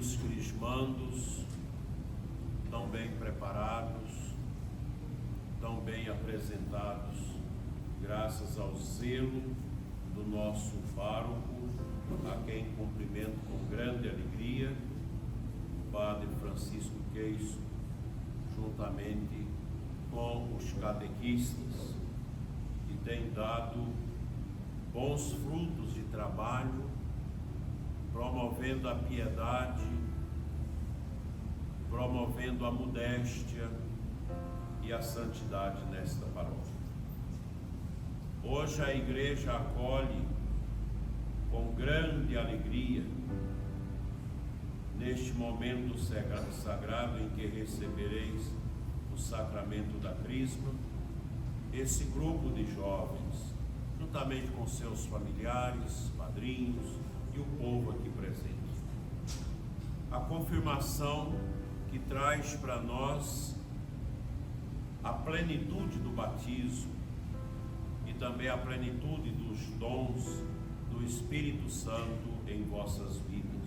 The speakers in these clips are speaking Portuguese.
queridos crismandos, tão bem preparados, tão bem apresentados, graças ao zelo do nosso pároco, a quem cumprimento com grande alegria, o Padre Francisco Queijo, juntamente com os catequistas, que têm dado bons frutos de trabalho, promovendo a piedade, promovendo a modéstia e a santidade nesta paróquia. Hoje a igreja acolhe com grande alegria, neste momento sagrado em que recebereis o sacramento da Crisma, esse grupo de jovens, juntamente com seus familiares, padrinhos e o povo aqui presente. A confirmação que traz para nós a plenitude do batismo e também a plenitude dos dons do Espírito Santo em vossas vidas.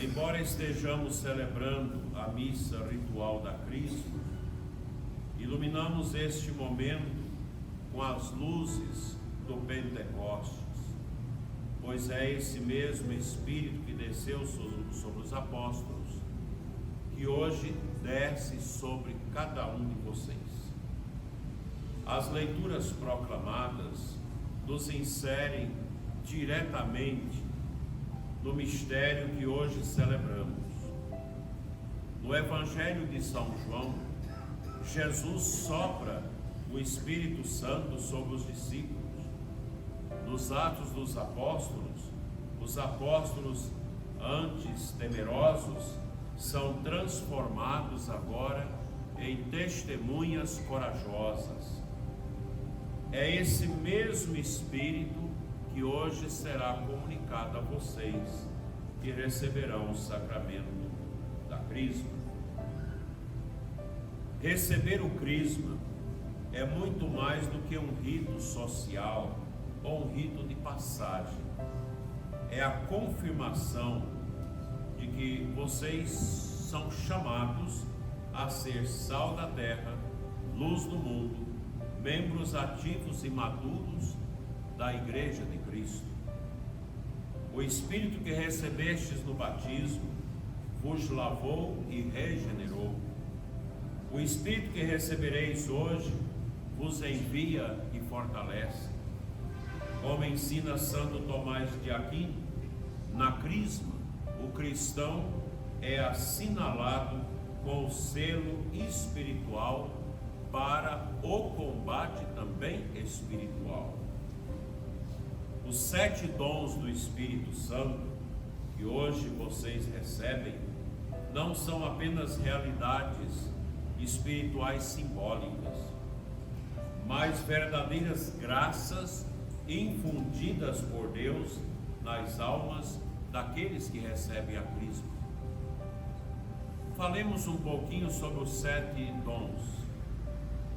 Embora estejamos celebrando a missa ritual da Crisma, iluminamos este momento com as luzes do Pentecostes, pois é esse mesmo Espírito que desceu sobre os apóstolos, que hoje desce sobre cada um de vocês. As leituras proclamadas nos inserem diretamente no mistério que hoje celebramos. No Evangelho de São João, Jesus sopra o Espírito Santo sobre os discípulos. Nos Atos dos Apóstolos, os apóstolos antes temerosos são transformados agora em testemunhas corajosas. É esse mesmo Espírito que hoje será comunicado a vocês, que receberão o sacramento da Crisma. Receber o Crisma é muito mais do que um rito social ou um rito de passagem. É a confirmação de que vocês são chamados a ser sal da terra, luz do mundo, membros ativos e maduros da Igreja de Cristo. O Espírito que recebestes no batismo vos lavou e regenerou. O Espírito que recebereis hoje vos envia e fortalece. Como ensina Santo Tomás de Aquino, na Crisma, o cristão é assinalado com o selo espiritual para o combate também espiritual. Os 7 dons do Espírito Santo que hoje vocês recebem não são apenas realidades espirituais simbólicas, mas verdadeiras graças infundidas por Deus nas almas daqueles que recebem a Crisma. Falemos um pouquinho sobre os 7 dons.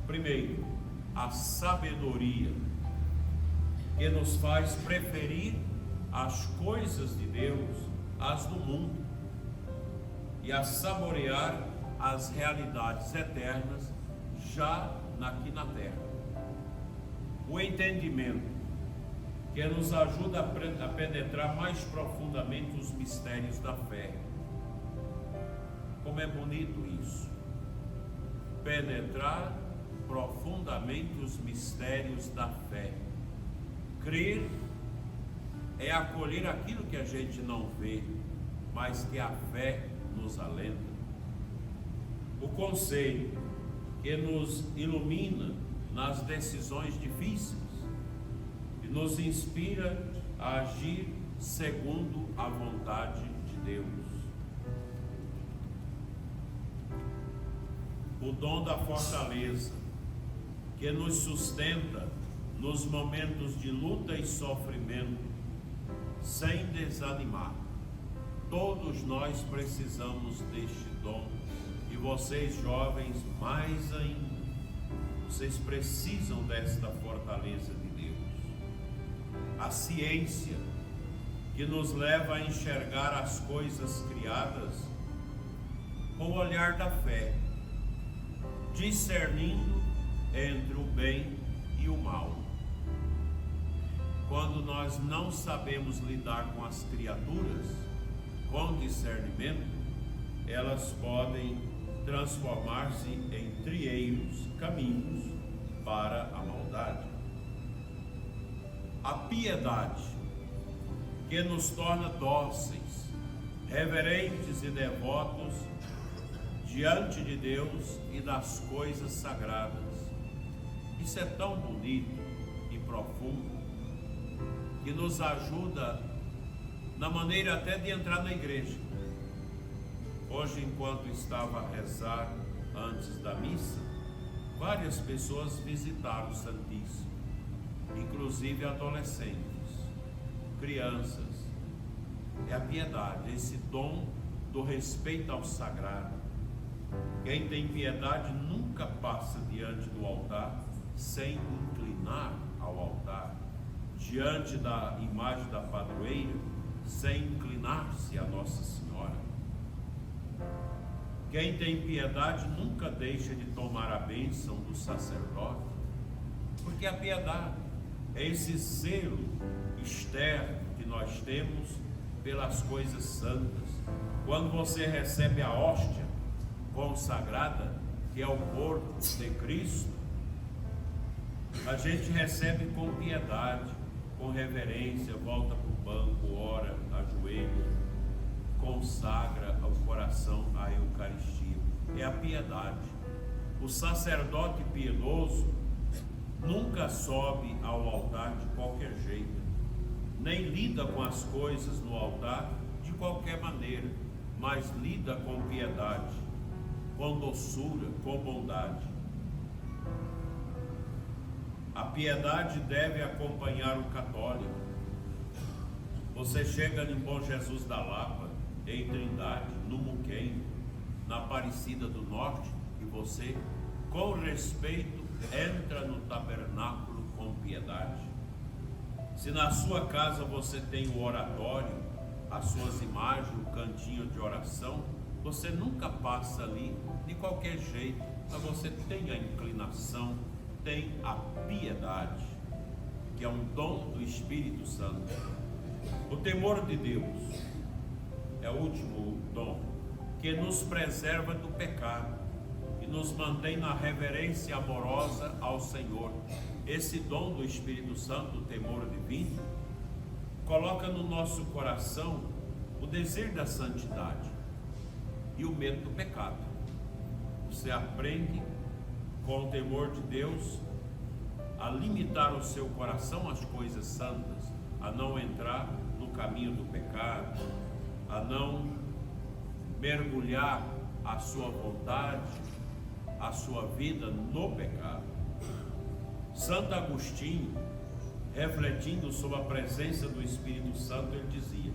Primeiro, a sabedoria, que nos faz preferir as coisas de Deus às do mundo e a saborear as realidades eternas já aqui na terra. O entendimento, que nos ajuda a penetrar mais profundamente os mistérios da fé. Como é bonito isso, penetrar profundamente os mistérios da fé. Crer é acolher aquilo que a gente não vê, mas que a fé nos alenta. O conselho, que nos ilumina nas decisões difíceis e nos inspira a agir segundo a vontade de Deus. O dom da fortaleza, que nos sustenta nos momentos de luta e sofrimento, sem desanimar. Todos nós precisamos deste dom, e vocês jovens mais ainda. Vocês precisam desta fortaleza de Deus. A ciência, que nos leva a enxergar as coisas criadas com o olhar da fé, discernindo entre o bem e o mal. Quando nós não sabemos lidar com as criaturas com discernimento, elas podem transformar-se em trieiros, caminhos para a maldade. A piedade, que nos torna dóceis, reverentes e devotos diante de Deus e das coisas sagradas. Isso é tão bonito e profundo que nos ajuda na maneira até de entrar na igreja. Hoje, enquanto estava a rezar antes da missa, várias pessoas visitaram o Santíssimo, inclusive adolescentes, crianças. É a piedade, esse dom do respeito ao sagrado. Quem tem piedade nunca passa diante do altar sem inclinar ao altar, diante da imagem da padroeira, sem inclinar-se a Nossa Senhora. Quem tem piedade nunca deixa de tomar a bênção do sacerdote, porque a piedade é esse zelo externo que nós temos pelas coisas santas. Quando você recebe a hóstia consagrada, que é o corpo de Cristo, a gente recebe com piedade, com reverência, volta para o banco, ora, ajoelha, consagra ao coração a Eucaristia. É a piedade. O sacerdote piedoso nunca sobe ao altar de qualquer jeito, nem lida com as coisas no altar de qualquer maneira, mas lida com piedade, com doçura, com bondade. A piedade deve acompanhar o católico. Você chega em Bom Jesus da Lapa, em Trindade, no Muquem, na Aparecida do Norte, e você, com respeito, entra no tabernáculo com piedade. Se na sua casa você tem o oratório, as suas imagens, o cantinho de oração, você nunca passa ali de qualquer jeito, mas você tem a inclinação, tem a piedade, que é um dom do Espírito Santo. O temor de Deus é o último dom, que nos preserva do pecado e nos mantém na reverência amorosa ao Senhor. Esse dom do Espírito Santo, o temor divino, coloca no nosso coração o desejo da santidade e o medo do pecado. Você aprende com o temor de Deus a limitar o seu coração às coisas santas, a não entrar no caminho do pecado, a não mergulhar a sua vontade, a sua vida no pecado. Santo Agostinho, refletindo sobre a presença do Espírito Santo, ele dizia: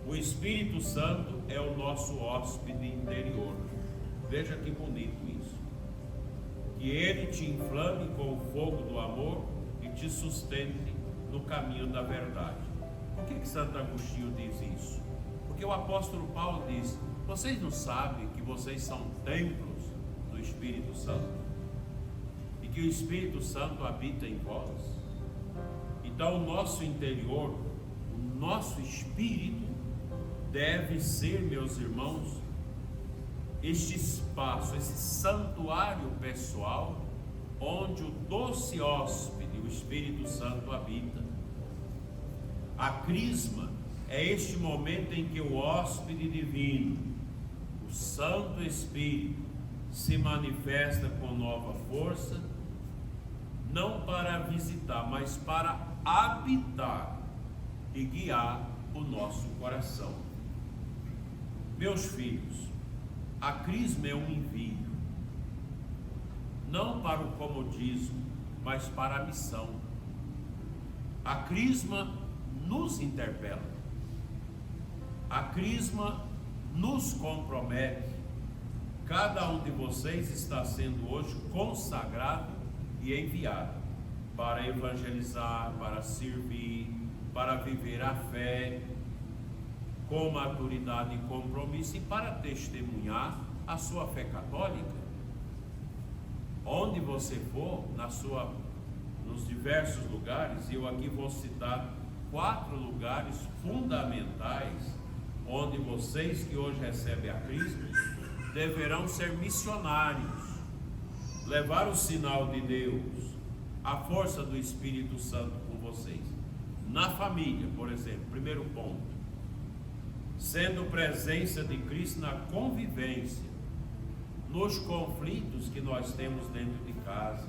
o Espírito Santo é o nosso hóspede interior. Veja que bonito isso. Que ele te inflame com o fogo do amor e te sustente no caminho da verdade. Por que Santo Agostinho diz isso? Porque o apóstolo Paulo diz: vocês não sabem que vocês são templos do Espírito Santo e que o Espírito Santo habita em vós? Então o nosso interior, o nosso espírito deve ser, meus irmãos, este espaço, esse santuário pessoal, onde o doce hóspede, o Espírito Santo, habita. A crisma é este momento em que o hóspede divino, o Santo Espírito, se manifesta com nova força, não para visitar, mas para habitar e guiar o nosso coração. Meus filhos, a crisma é um envio, não para o comodismo, mas para a missão. A crisma nos interpela, a crisma nos compromete. Cada um de vocês está sendo hoje consagrado e enviado para evangelizar, para servir, para viver a fé, com maturidade e compromisso e para testemunhar a sua fé católica. Onde você for, nos diversos lugares, e eu aqui vou citar 4 lugares fundamentais onde vocês que hoje recebem a Cristo deverão ser missionários, levar o sinal de Deus, a força do Espírito Santo com vocês. Na família, por exemplo, primeiro ponto, sendo presença de Cristo na convivência, nos conflitos que nós temos dentro de casa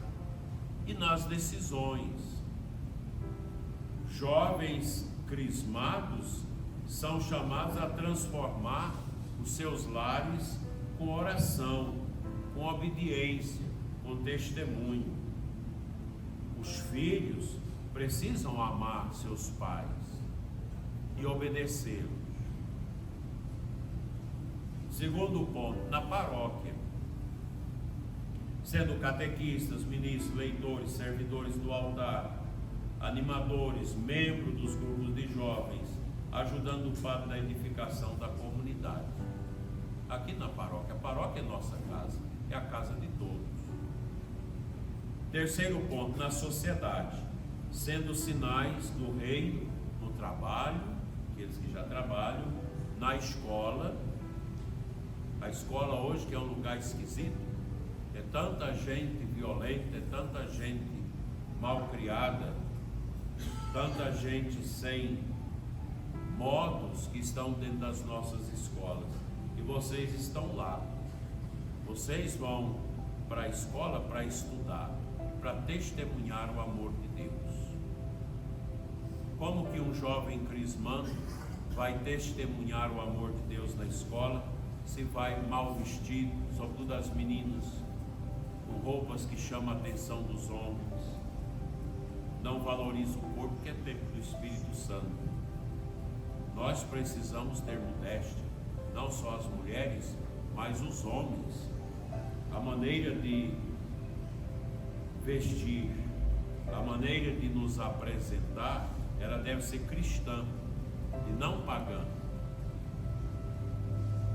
e nas decisões. Jovens crismados são chamados a transformar os seus lares com oração, com obediência, com testemunho. Os filhos precisam amar seus pais e obedecê-los. Segundo ponto, na paróquia, sendo catequistas, ministros, leitores, servidores do altar, animadores, membros dos grupos de jovens, ajudando o padre na edificação da comunidade. Aqui na paróquia, a paróquia é nossa casa, é a casa de todos. Terceiro ponto, na sociedade, sendo sinais do reino no trabalho, aqueles que já trabalham, na escola. A escola hoje, que é um lugar esquisito, é tanta gente violenta, é tanta gente mal criada, tanta gente sem modos que estão dentro das nossas escolas. E vocês estão lá. Vocês vão para a escola para estudar, para testemunhar o amor de Deus. Como que um jovem crismando vai testemunhar o amor de Deus na escola se vai mal vestido, sobretudo as meninas, com roupas que chamam a atenção dos homens, não valoriza o corpo, que é tempo do Espírito Santo. Nós precisamos ter modéstia, não só as mulheres, mas os homens. A maneira de vestir, a maneira de nos apresentar, ela deve ser cristã e não pagã.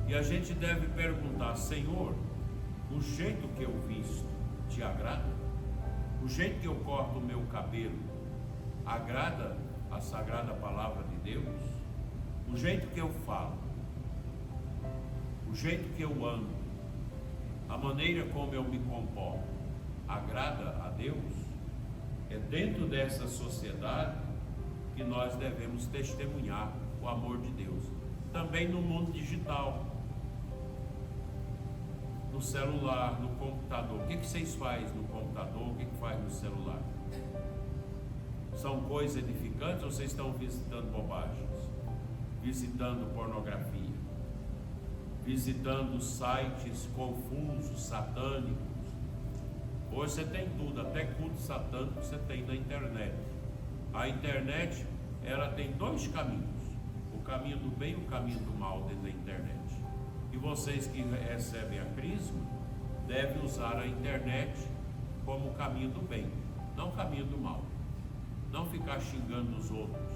E a gente deve perguntar: Senhor, o jeito que eu visto te agrada? O jeito que eu corto o meu cabelo agrada a sagrada palavra de Deus? O jeito que eu falo, o jeito que eu ando, a maneira como eu me comporto, agrada a Deus? É dentro dessa sociedade que nós devemos testemunhar o amor de Deus. Também no mundo digital, no celular, no computador. O que vocês fazem no computador? O que faz no celular? São coisas edificantes ou vocês estão visitando bobagens? Visitando pornografia? Visitando sites confusos, satânicos? Hoje você tem tudo, até culto satânico você tem na internet. A internet, ela tem 2 caminhos: o caminho do bem e o caminho do mal dentro da internet. E vocês que recebem a Crisma devem usar a internet como o caminho do bem, não o caminho do mal. Não ficar xingando os outros,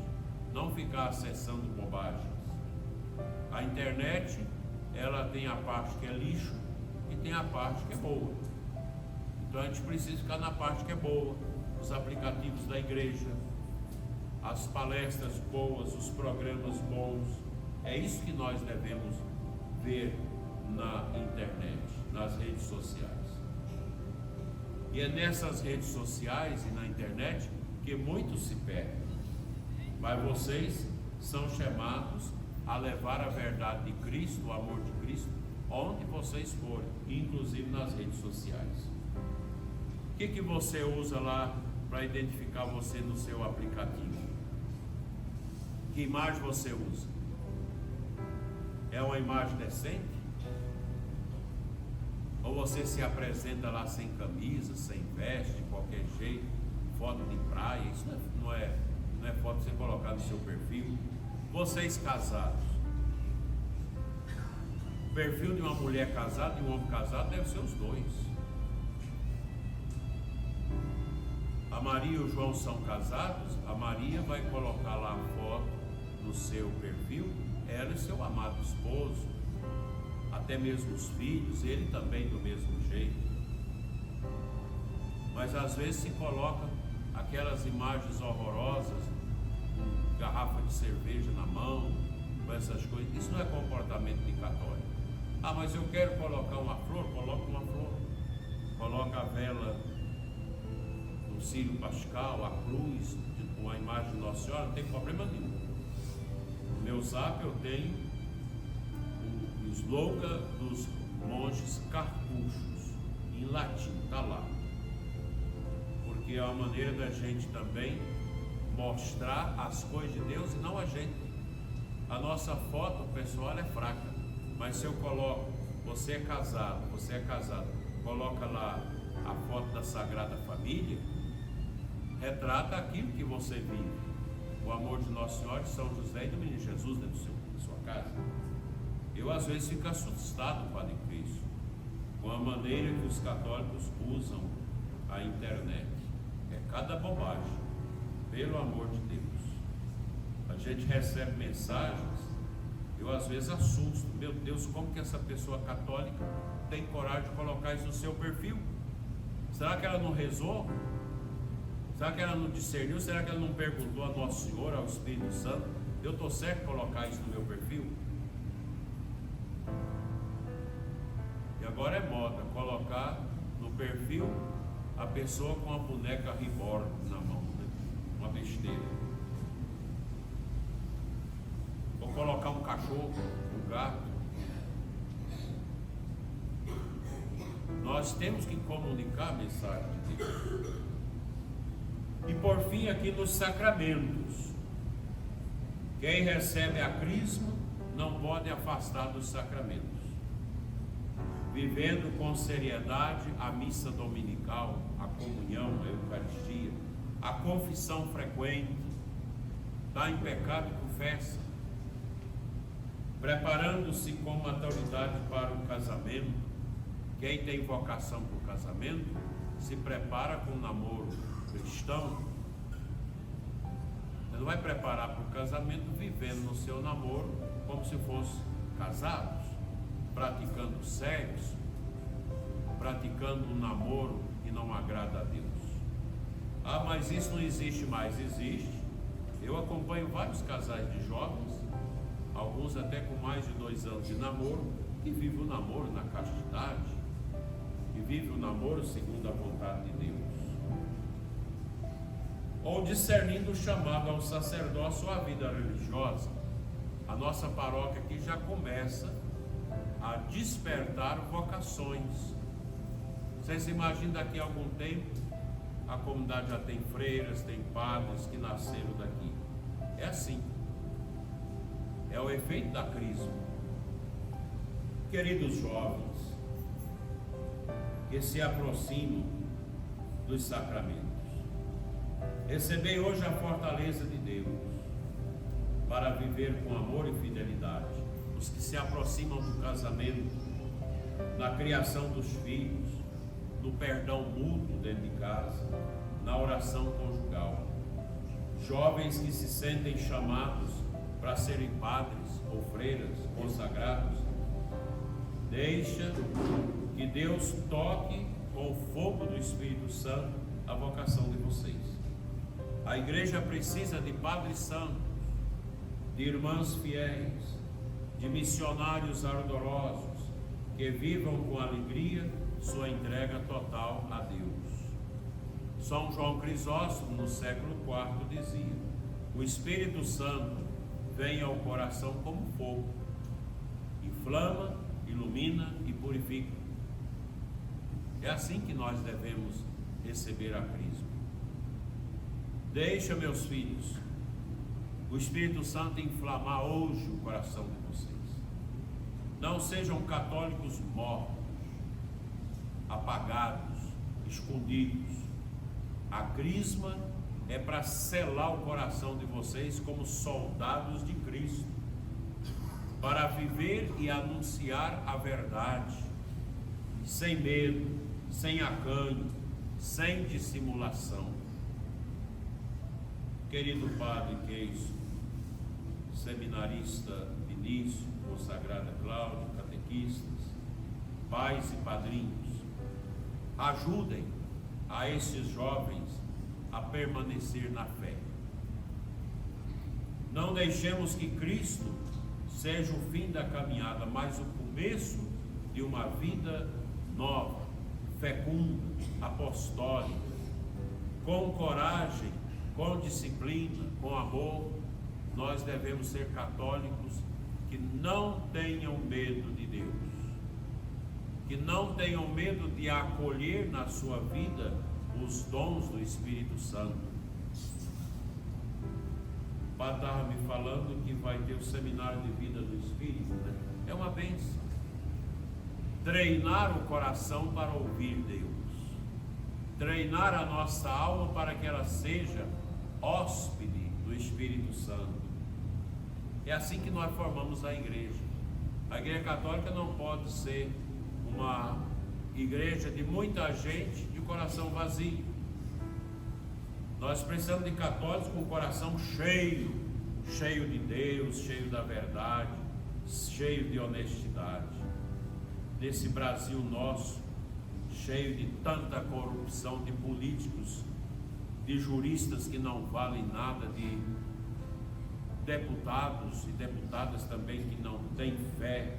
não ficar acessando bobagens. A internet, ela tem a parte que é lixo e tem a parte que é boa. Então a gente precisa ficar na parte que é boa, os aplicativos da igreja, as palestras boas, os programas bons. É isso que nós devemos ver na internet, nas redes sociais. E é nessas redes sociais e na internet que muitos se perdem. Mas vocês são chamados a levar a verdade de Cristo, o amor de Cristo, onde vocês forem, inclusive nas redes sociais. O que você usa lá para identificar você no seu aplicativo? Que imagem você usa? É uma imagem decente? Ou você se apresenta lá sem camisa, sem veste, de qualquer jeito, foto de praia? Isso não é foto que você colocar no seu perfil. Vocês casados, o perfil de uma mulher casada e um homem casado deve ser os dois. A Maria e o João são casados, a Maria vai colocar lá a foto no seu perfil ela e seu amado esposo, até mesmo os filhos, ele também do mesmo jeito. Mas às vezes se coloca aquelas imagens horrorosas, com garrafa de cerveja na mão, com essas coisas. Isso não é comportamento de católico. Ah, mas eu quero colocar uma flor, coloca uma flor. Coloca a vela no círio pascal, a cruz, com a imagem de Nossa Senhora, não tem problema nenhum. No meu zap eu tenho o slogan dos monges cartuchos, em latim, está lá. Porque é uma maneira da gente também mostrar as coisas de Deus e não a gente. A nossa foto pessoal é fraca, mas se eu coloco, você é casado, coloca lá a foto da Sagrada Família, retrata aquilo que você vive, o amor de Nossa Senhora, de São José e do Menino Jesus dentro da sua casa. Eu às vezes fico assustado, Padre Cristo, com a maneira que os católicos usam a internet. É cada bobagem, pelo amor de Deus. A gente recebe mensagens, eu às vezes assusto, meu Deus, como que essa pessoa católica tem coragem de colocar isso no seu perfil? Será que ela não rezou? Será que ela não discerniu? Será que ela não perguntou a Nosso Senhor, ao Espírito Santo? Eu estou certo em colocar isso no meu perfil? E agora é moda colocar no perfil a pessoa com a boneca reborn na mão, né? Uma besteira. Ou colocar um cachorro, um gato. Nós temos que comunicar a mensagem de Deus. E por fim, aqui nos sacramentos, quem recebe a crisma não pode afastar dos sacramentos, vivendo com seriedade a missa dominical, a comunhão, a Eucaristia, a confissão frequente, está em pecado e confessa, preparando-se com maturidade para o casamento. Quem tem vocação para o casamento se prepara com o namoro cristão. Você não vai preparar para o casamento vivendo no seu namoro como se fosse casados, praticando sexo, praticando um namoro que não agrada a Deus. Ah, mas isso não existe mais. Existe. Eu acompanho vários casais de jovens, alguns até com mais de 2 anos de namoro, que vivem o namoro na castidade, que vivem o namoro segundo a vontade de Deus, ou discernindo o chamado ao sacerdócio ou à vida religiosa. A nossa paróquia aqui já começa a despertar vocações. Vocês se imaginam daqui a algum tempo, a comunidade já tem freiras, tem padres que nasceram daqui. É assim. É o efeito da crisma. Queridos jovens, que se aproximam dos sacramentos, recebei hoje a fortaleza de Deus para viver com amor e fidelidade. Os que se aproximam do casamento, na criação dos filhos, no perdão mútuo dentro de casa, na oração conjugal. Jovens que se sentem chamados para serem padres ou freiras consagrados, deixa que Deus toque com o fogo do Espírito Santo a vocação de vocês. A igreja precisa de padres santos, de irmãs fiéis, de missionários ardorosos, que vivam com alegria sua entrega total a Deus. São João Crisóstomo, no século IV, dizia: o Espírito Santo vem ao coração como fogo, inflama, ilumina e purifica. É assim que nós devemos receber a crisma. Deixa, meus filhos, o Espírito Santo inflamar hoje o coração de vocês. Não sejam católicos mortos, apagados, escondidos. A crisma é para selar o coração de vocês como soldados de Cristo, para viver e anunciar a verdade, sem medo, sem acanho, sem dissimulação. Querido Padre Queijo, seminarista Vinícius, consagrada Cláudia, catequistas, pais e padrinhos, ajudem a esses jovens a permanecer na fé. Não deixemos que Cristo seja o fim da caminhada, mas o começo de uma vida nova, fecunda, apostólica, com coragem, com disciplina, com amor. Nós devemos ser católicos que não tenham medo de Deus, que não tenham medo de acolher na sua vida os dons do Espírito Santo. O padre estava me falando que vai ter o seminário de vida do Espírito, né? É uma bênção. Treinar o coração para ouvir Deus, treinar a nossa alma para que ela seja hóspede do Espírito Santo. É assim que nós formamos a igreja. A igreja católica não pode ser uma igreja de muita gente de coração vazio. Nós precisamos de católicos com o coração cheio de Deus, cheio da verdade, cheio de honestidade. Nesse Brasil nosso, cheio de tanta corrupção, de políticos, de juristas que não valem nada, de deputados e deputadas também que não têm fé,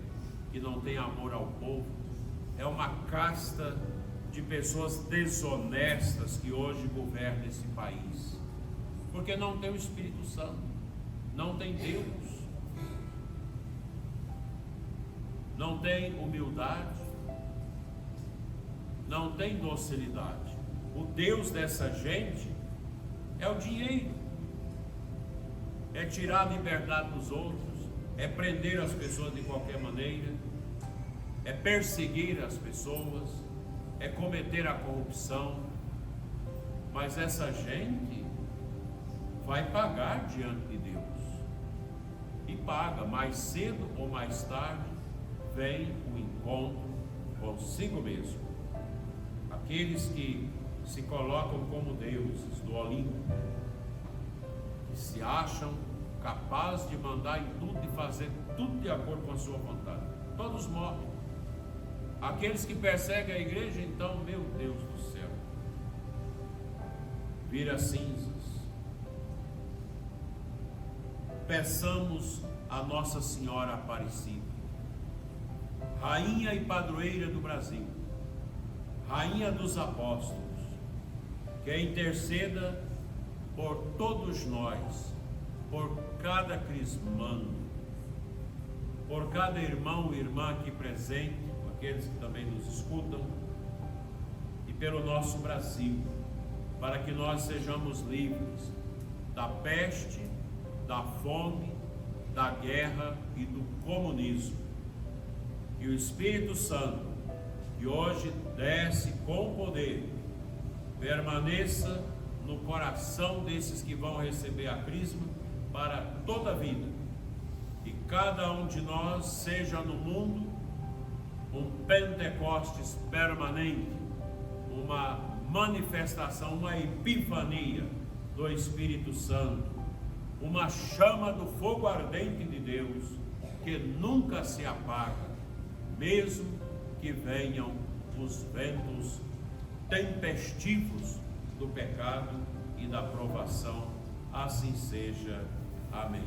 que não têm amor ao povo. É uma casta de pessoas desonestas que hoje governam esse país, porque não tem o Espírito Santo, não tem Deus, não tem humildade, não tem docilidade. O Deus dessa gente é o dinheiro, é tirar a liberdade dos outros, é prender as pessoas de qualquer maneira, é perseguir as pessoas, é cometer a corrupção. Mas essa gente vai pagar diante de Deus, e paga. Mais cedo ou mais tarde vem o encontro consigo mesmo. Aqueles que se colocam como deuses do Olimpo, que se acham capazes de mandar em tudo e fazer tudo de acordo com a sua vontade, todos morrem. Aqueles que perseguem a igreja, então, meu Deus do céu, vira cinzas. Peçamos a Nossa Senhora Aparecida, rainha e padroeira do Brasil, rainha dos apóstolos, que interceda por todos nós, por cada crismando, por cada irmão e irmã aqui presente, aqueles que também nos escutam, e pelo nosso Brasil, para que nós sejamos livres da peste, da fome, da guerra e do comunismo. E o Espírito Santo, que hoje desce com poder, permaneça no coração desses que vão receber a crisma para toda a vida. Que cada um de nós seja no mundo um Pentecostes permanente, uma manifestação, uma epifania do Espírito Santo, uma chama do fogo ardente de Deus que nunca se apaga, mesmo que venham os ventos tempestivos do pecado e da provação. Assim seja. Amém.